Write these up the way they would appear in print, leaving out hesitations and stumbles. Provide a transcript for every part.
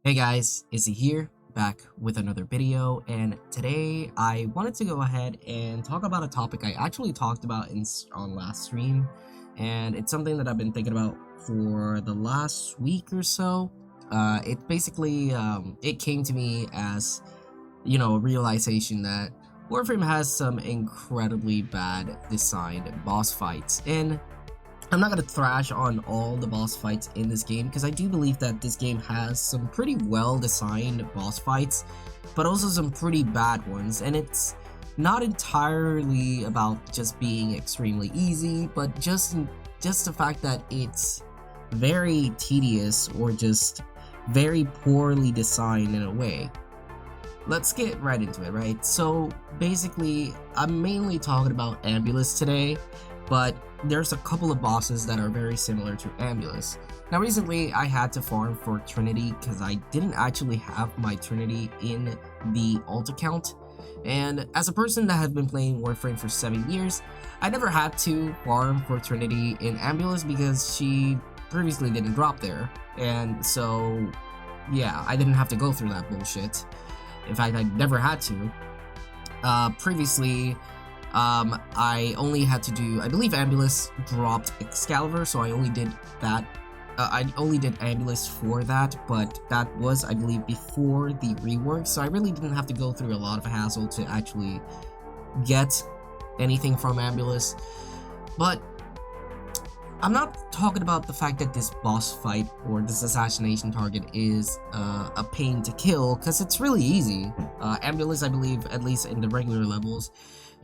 Hey guys, Izzy here, back with another video, and today I wanted to go ahead and talk about a topic I actually talked about on last stream, and it's something that I've been thinking about for the last week or so. It basically, it came to me as, a realization that Warframe has some incredibly bad designed boss fights, and I'm not going to thrash on all the boss fights in this game because I do believe that this game has some pretty well designed boss fights, but also some pretty bad ones, and it's not entirely about just being extremely easy, but just the fact that it's very tedious or just very poorly designed in a way. Let's get right into it, right? So basically, I'm mainly talking about Ambulas today, but there's a couple of bosses that are very similar to Ambulas. Now recently I had to farm for Trinity because I didn't actually have my Trinity in the alt account, and as a person that has been playing Warframe for 7 years, I never had to farm for Trinity in Ambulas because she previously didn't drop there, and so yeah, I didn't have to go through that bullshit. In fact, I never had to. Previously, I only had to do, I believe Ambulas dropped Excalibur, so I only did that. I only did Ambulas for that, but that was, I believe, before the rework, so I really didn't have to go through a lot of hassle to actually get anything from Ambulas. But I'm not talking about the fact that this boss fight or this assassination target is a pain to kill, because it's really easy. Ambulas, I believe, at least in the regular levels,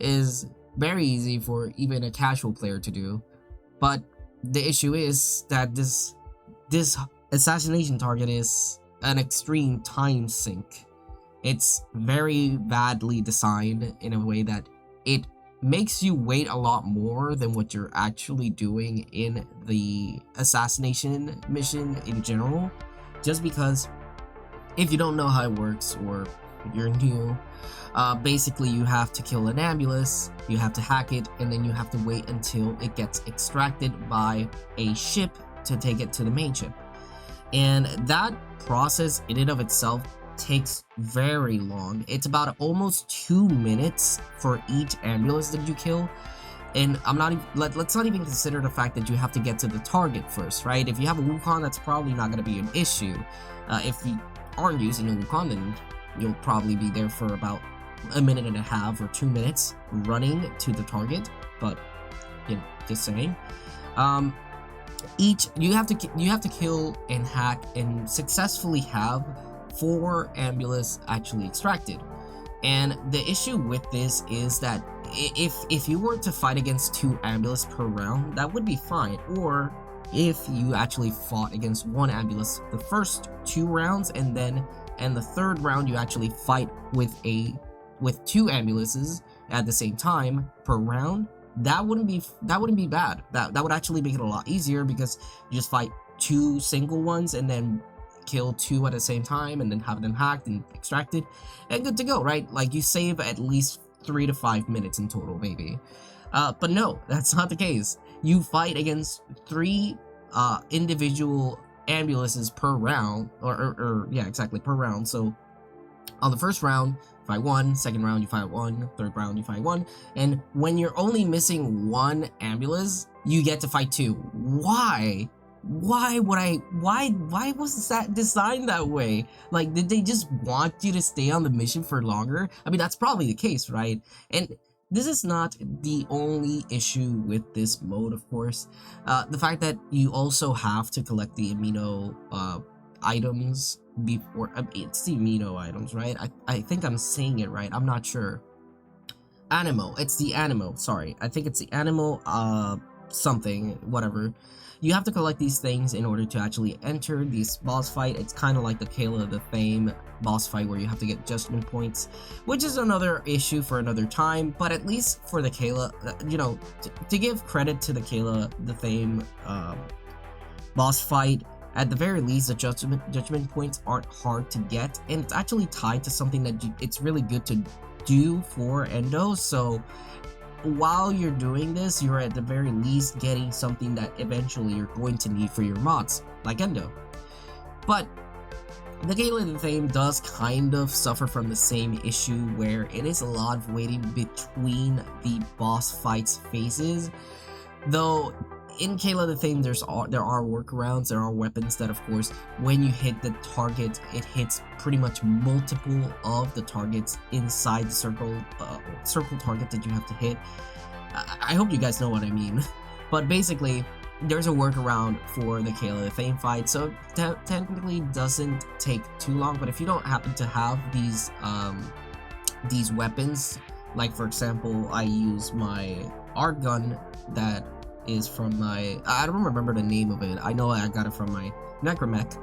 is very easy for even a casual player to do, but the issue is that this assassination target is an extreme time sink. It's very badly designed in a way that it makes you wait a lot more than what you're actually doing in the assassination mission in general, just because if you don't know how it works or you're new, basically you have to kill an Ambulance, you have to hack it, and then you have to wait until it gets extracted by a ship to take it to the main ship. And that process in and of itself takes very long. It's about almost 2 minutes for each Ambulance that you kill. And I'm not even, let's not even consider the fact that you have to get to the target first, right? If you have a Wukong, that's probably not going to be an issue. If you aren't using a Wukong, then you'll probably be there for about a minute and a half or 2 minutes running to the target, but just saying. You have to kill and hack and successfully have 4 Ambulas actually extracted. And the issue with this is that if you were to fight against 2 Ambulas per round, that would be fine. Or if you actually fought against 1 Ambulance the first 2 rounds, and the third round you actually fight with 2 Ambulances at the same time per round, that wouldn't be bad. That would actually make it a lot easier, because you just fight 2 single ones and then kill 2 at the same time and then have them hacked and extracted and good to go, right? Like, you save at least 3 to 5 minutes in total, maybe. But no, that's not the case. You fight against 3 individual Ambulances per round, or yeah, exactly, per round. So on the first round, you fight 1, second round you fight 1, third round you fight 1, and when you're only missing 1 Ambulance, you get to fight 2. Why? Why was that designed that way? Like, did they just want you to stay on the mission for longer? I mean, that's probably the case, right? And this is not the only issue with this mode, of course. The fact that you also have to collect the amino items before, it's the amino items, right? I think I'm saying it right, I'm not sure. Animo, it's the Animo, sorry. I think it's the Animo, something, whatever. You have to collect these things in order to actually enter this boss fight. It's kind of like the Kayla the Fame boss fight where you have to get judgment points, which is another issue for another time, but at least for the Kayla, to give credit to the Kayla the Fame boss fight, at the very least, the judgment points aren't hard to get, and it's actually tied to something that it's really good to do for Endo, so while you're doing this, you're at the very least getting something that eventually you're going to need for your mods, like Endo. But the Galen theme does kind of suffer from the same issue where it is a lot of waiting between the boss fights phases, though in Kayla the Theme there are workarounds. There are weapons that, of course, when you hit the target, it hits pretty much multiple of the targets inside the circle target that you have to hit. I hope you guys know what I mean. But basically, there's a workaround for the Kayla the Theme fight, so technically doesn't take too long. But if you don't happen to have these weapons, like for example, I use my art gun that is from my, I don't remember the name of it, I know I got it from my necromech.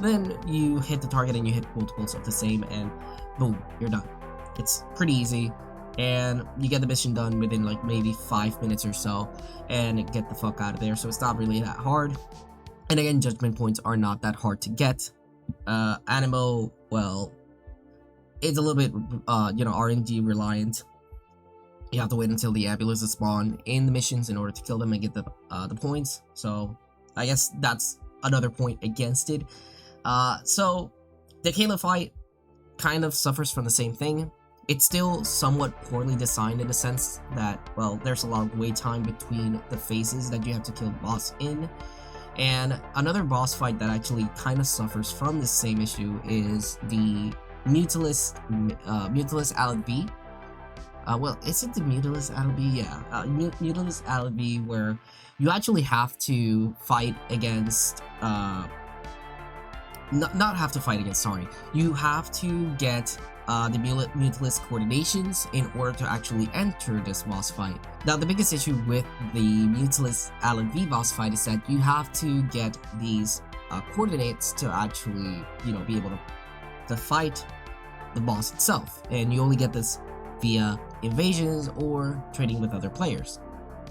Then you hit the target and you hit multiples of the same, and boom, you're done. It's pretty easy, and you get the mission done within like maybe 5 minutes or so, and get the fuck out of there. So it's not really that hard. And again, judgment points are not that hard to get. Animo, well, it's a little bit RNG reliant. You have to wait until the Ambulas spawn in the missions in order to kill them and get the points. So I guess that's another point against it. So the Kayla fight kind of suffers from the same thing. It's still somewhat poorly designed in the sense that, well, there's a lot of wait time between the phases that you have to kill the boss in. And another boss fight that actually kind of suffers from the same issue is the Mutilus Alan V. Well, is it the Mutilus Alan V? Yeah, Mutilus Alan V, where you actually have to fight against, not have to fight against, sorry. You have to get the Mutilus coordinations in order to actually enter this boss fight. Now, the biggest issue with the Mutilus Alan V boss fight is that you have to get these coordinates to actually, be able to fight the boss itself. And you only get this via invasions or trading with other players.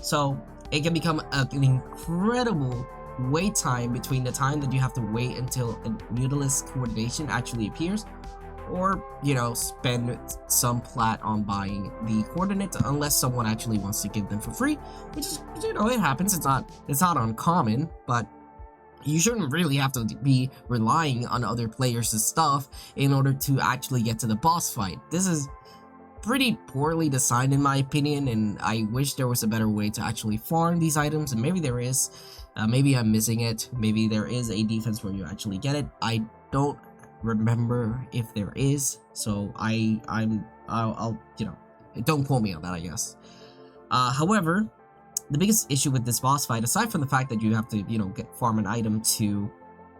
So it can become an incredible wait time between the time that you have to wait until a Mutilus coordination actually appears, or spend some plat on buying the coordinates, unless someone actually wants to give them for free, which is, it happens. It's not uncommon, but you shouldn't really have to be relying on other players' stuff in order to actually get to the boss fight. This is pretty poorly designed in my opinion, and I wish there was a better way to actually farm these items, and maybe there is. Maybe I'm missing it. Maybe there is a defense where you actually get it. I don't remember if there is, so I'll don't quote me on that, I guess. However, the biggest issue with this boss fight, aside from the fact that you have to farm an item to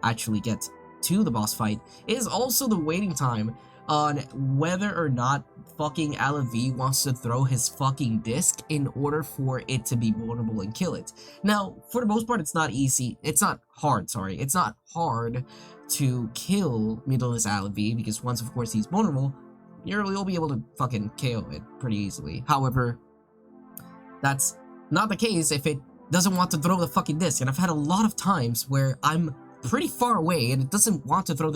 actually get to the boss fight, is also the waiting time on whether or not fucking Alan V wants to throw his fucking disc in order for it to be vulnerable and kill it. Now, for the most part, it's not easy. It's not hard, sorry. It's not hard to kill Mutilus Alan V, because once, of course, he's vulnerable, you'll be able to fucking KO it pretty easily. However, that's not the case if it doesn't want to throw the fucking disc. And I've had a lot of times where I'm pretty far away and it doesn't want to throw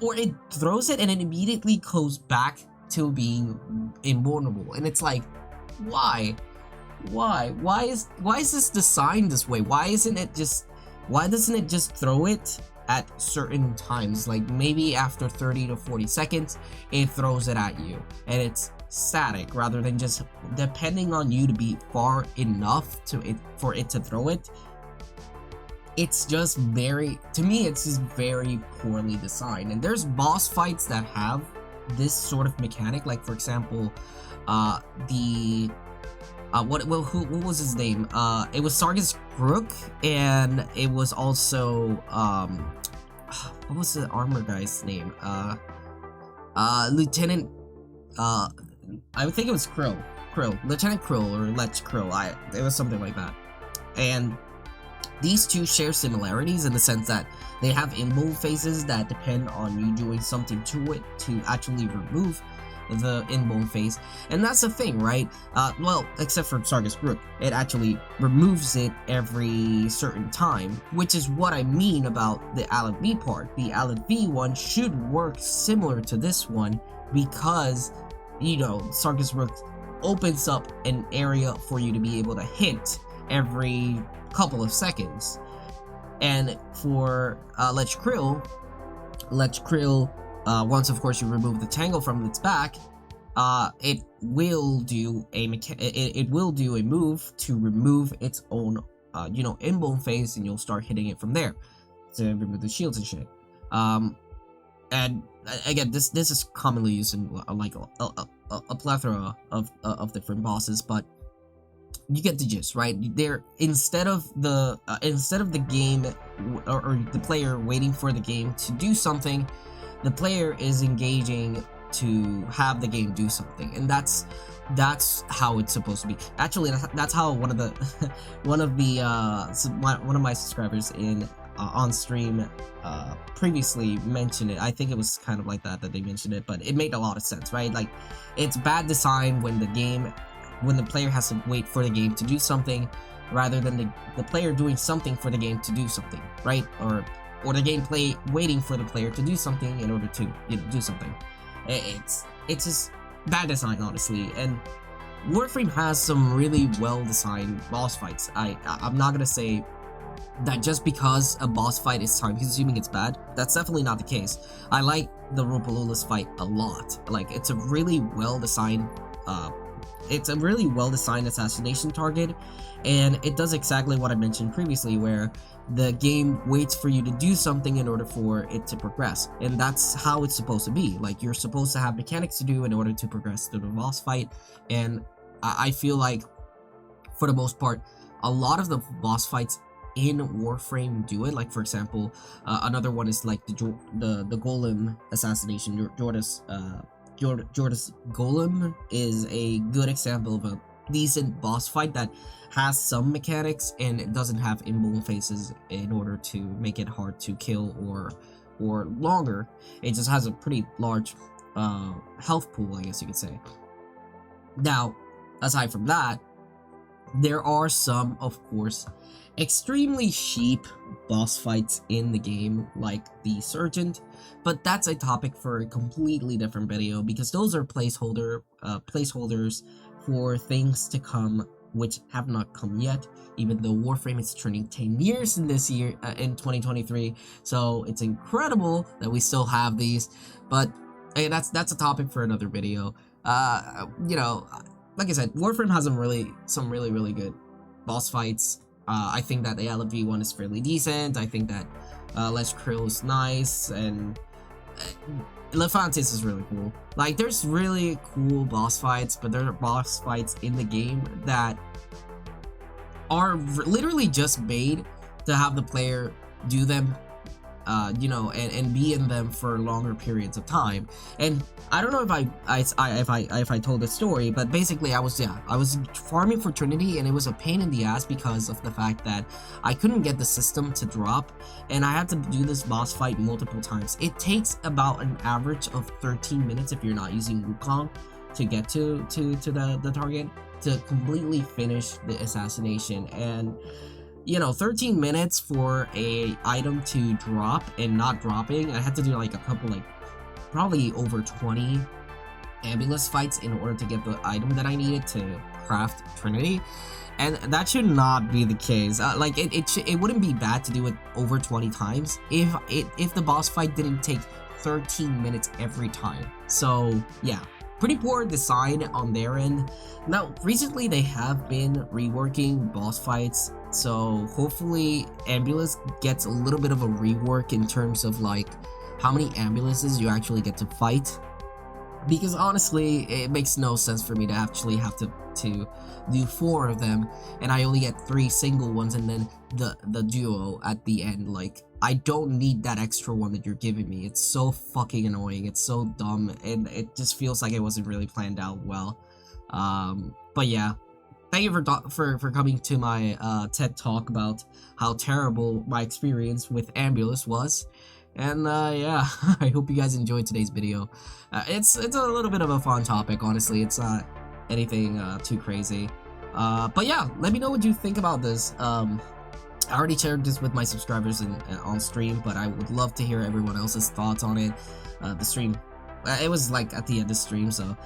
or it throws it and it immediately goes back to being invulnerable. And it's like, why is this designed this way? Why doesn't it just throw it at certain times? Like maybe after 30 to 40 seconds it throws it at you and it's static, rather than just depending on you to be far enough for it to throw it. It's just it's just very poorly designed. And there's boss fights that have this sort of mechanic, like for example, what was his name? It was Sargus Brook, and it was also what was the armor guy's name? Lieutenant I would think it was Lieutenant Krill, or Lech Krill. It was something like that. And these two share similarities in the sense that they have invuln phases that depend on you doing something to it to actually remove the invuln phase. And that's the thing, right? Well, except for Sargus Brook, it actually removes it every certain time, which is what I mean about the Alan V part. The Alan V one should work similar to this one because, Sargus Brook opens up an area for you to be able to hit every couple of seconds. And for Lech Krill, Let Krill, once of course you remove the tangle from its back, it will do it will do a move to remove its own in-bone phase, and you'll start hitting it from there to remove the shields and shit. And again, this is commonly used in like a plethora of different bosses, but you get the gist, right? There, instead of the game or the player waiting for the game to do something, the player is engaging to have the game do something, and that's how it's supposed to be. Actually, that's how one of my subscribers in on stream previously mentioned it. I think it was kind of like that they mentioned it, but it made a lot of sense, right? Like, it's bad design when the player has to wait for the game to do something, rather than the player doing something for the game to do something, right? Or the gameplay waiting for the player to do something in order to do something. It's just bad design, honestly. And Warframe has some really well-designed boss fights. I'm not gonna say that just because a boss fight is time-consuming it's bad. That's definitely not the case. I like the Rupalula's fight a lot. Like, it's a really well-designed assassination target, and it does exactly what I mentioned previously, where the game waits for you to do something in order for it to progress, and that's how it's supposed to be. Like, you're supposed to have mechanics to do in order to progress through the boss fight, and I feel like, for the most part, a lot of the boss fights in Warframe do it. Like, for example, another one is like the Golem assassination. Jorda's Golem is a good example of a decent boss fight that has some mechanics, and it doesn't have in-bone phases in order to make it hard to kill or longer. It just has a pretty large health pool, I guess you could say. Now, aside from that, there are some, of course, extremely cheap boss fights in the game, like the Sergeant, but that's a topic for a completely different video, because those are placeholders for things to come which have not come yet, even though Warframe is turning 10 years in this year, in 2023, so it's incredible that we still have these. But hey, that's a topic for another video. Like I said, Warframe has some really good boss fights. I think that the LFV one is fairly decent. I think that Les Krill is nice, and Lefantis is really cool. Like, there's really cool boss fights, but there are boss fights in the game that are literally just made to have the player do them, and be in them for longer periods of time. And I don't know if I told the story, but basically I was farming for Trinity, and it was a pain in the ass because of the fact that I couldn't get the system to drop, and I had to do this boss fight multiple times. It takes about an average of 13 minutes if you're not using Wukong to get to the target to completely finish the assassination. And 13 minutes for a item to drop and not dropping. I had to do like a couple, like probably over 20 Ambulas fights in order to get the item that I needed to craft Trinity, and that should not be the case. Like, it wouldn't be bad to do it over 20 times if the boss fight didn't take 13 minutes every time. So yeah, pretty poor design on their end. Now, recently they have been reworking boss fights, so hopefully Ambulas gets a little bit of a rework in terms of like how many Ambulases you actually get to fight, because honestly it makes no sense for me to actually have to do 4 of them and I only get 3 single ones and then the duo at the end. Like, I don't need that extra one that you're giving me. It's so fucking annoying, it's so dumb, and it just feels like it wasn't really planned out well. But yeah, thank you for coming to my TED talk about how terrible my experience with Ambulas was. And yeah, I hope you guys enjoyed today's video. It's a little bit of a fun topic, honestly. It's not anything too crazy. But yeah, let me know what you think about this. I already shared this with my subscribers on stream, but I would love to hear everyone else's thoughts on it. The stream, it was like at the end of the stream, so.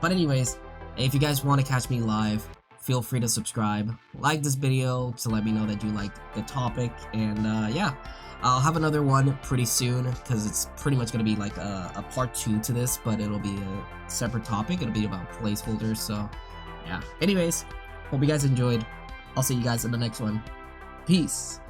But anyways, if you guys want to catch me live feel free to subscribe, like this video to let me know that you like the topic, and yeah, I'll have another one pretty soon because it's pretty much going to be like a part 2 to this, but it'll be a separate topic. It'll be about placeholders, so yeah. Anyways, hope you guys enjoyed. I'll see you guys in the next one. Peace.